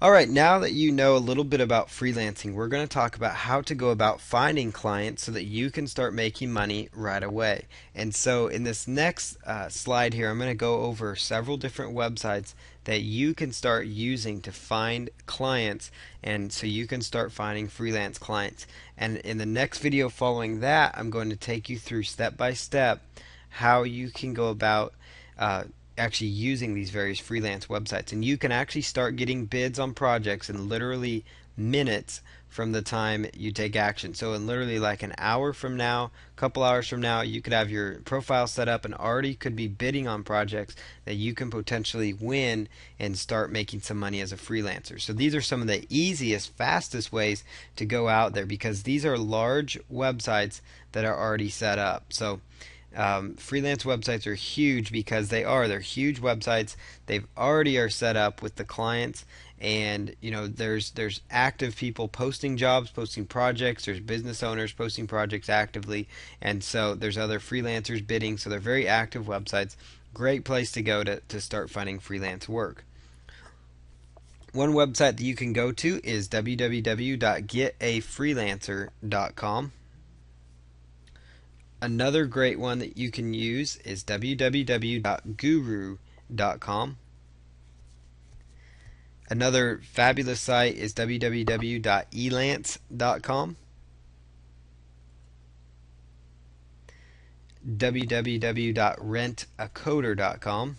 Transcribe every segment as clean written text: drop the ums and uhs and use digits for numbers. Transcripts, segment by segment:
Alright, now that you know a little bit about freelancing, we're going to talk about how to go about finding clients so that you can start making money right away. And so, in this next slide here, I'm going to go over several different websites that you can start using to find clients, and so you can start finding freelance clients. And in the next video following that, I'm going to take you through step by step how you can go about uh, actually using these various freelance websites. And you can actually start getting bids on projects in literally minutes from the time you take action. So in literally like an hour from now, a couple hours from now, you could have your profile set up and already could be bidding on projects that you can potentially win and start making some money as a freelancer. So these are some of the easiest, fastest ways to go out there because these are large websites that are already set up. So freelance websites are huge because they're huge websites. They've already are set up with the clients, and there's active people posting jobs, posting projects. There's business owners posting projects actively, and so there's other freelancers bidding. So they're very active websites. Great place to go to start finding freelance work. One website that you can go to is www.getafreelancer.com. Another great one that you can use is www.guru.com. Another fabulous site is www.elance.com, www.rentacoder.com,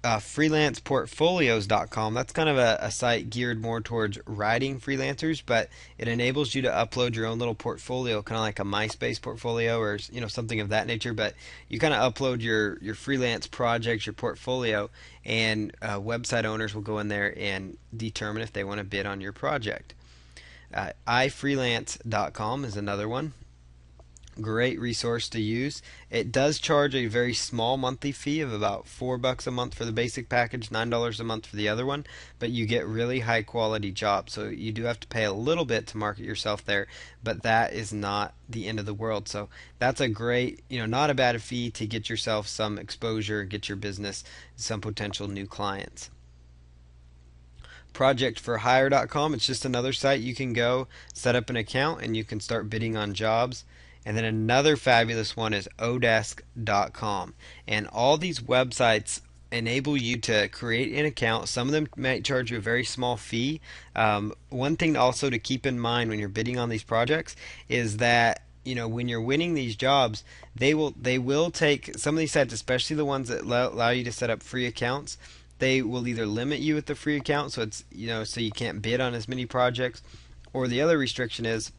freelanceportfolios.com. That's kind of a site geared more towards writing freelancers, but it enables you to upload your own little portfolio, kind of like a MySpace portfolio or something of that nature. But you kind of upload your freelance projects, your portfolio, and website owners will go in there and determine if they want to bid on your project. iFreelance.com is another one. Great resource to use. It does charge a very small monthly fee of about $4 a month for the basic package, $9 a month for the other one, but you get really high quality jobs. So you do have to pay a little bit to market yourself there, but that is not the end of the world. So that's a great, not a bad fee to get yourself some exposure, get your business some potential new clients. Projectforhire.com, it's just another site you can go set up an account and you can start bidding on jobs. And then another fabulous one is odesk.com. And all these websites enable you to create an account. Some of them might charge you a very small fee. One thing also to keep in mind when you're bidding on these projects is that when you're winning these jobs, they will take some of these sites, especially the ones that allow you to set up free accounts. They will either limit you with the free account, so it's so you can't bid on as many projects, or the other restriction is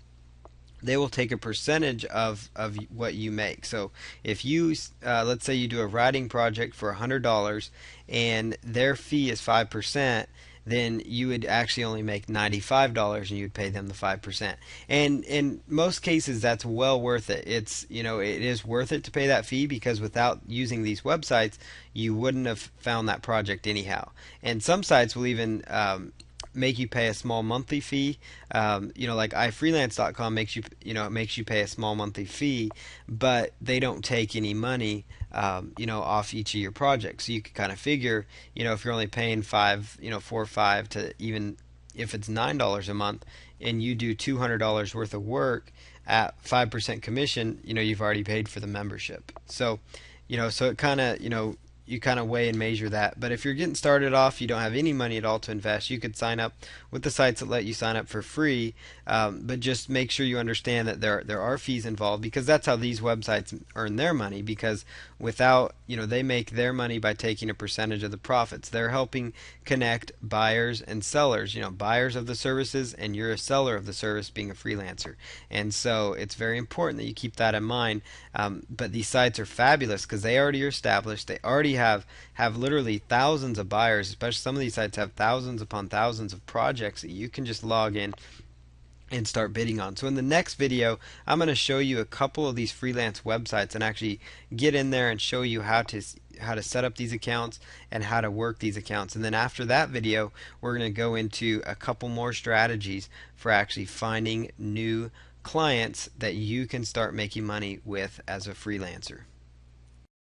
they will take a percentage of what you make. So if you let's say you do a writing project for $100 and their fee is 5%, then you would actually only make $95 and you'd pay them the 5%. And in most cases that's well worth it. It is worth it to pay that fee because without using these websites you wouldn't have found that project anyhow. And some sites will even make you pay a small monthly fee. Like iFreelance.com makes you pay a small monthly fee, but they don't take any money, off each of your projects. So you can kind of figure, if you're only paying $4 or $5 to even if it's $9 a month, and you do $200 worth of work at 5% commission, you've already paid for the membership. So, so it kind of, you kind of weigh and measure that. But if you're getting started off, you don't have any money at all to invest, you could sign up with the sites that let you sign up for free. But just make sure you understand that there are fees involved, because that's how these websites earn their money. Because without, they make their money by taking a percentage of the profits. They're helping connect buyers and sellers, buyers of the services, and you're a seller of the service being a freelancer. And so it's very important that you keep that in mind. But these sites are fabulous because they already are established. They already have literally thousands of buyers. Especially some of these sites have thousands upon thousands of projects that you can just log in and start bidding on. So in the next video, I'm going to show you a couple of these freelance websites and actually get in there and show you how to set up these accounts and how to work these accounts. And then after that video, we're going to go into a couple more strategies for actually finding new clients that you can start making money with as a freelancer.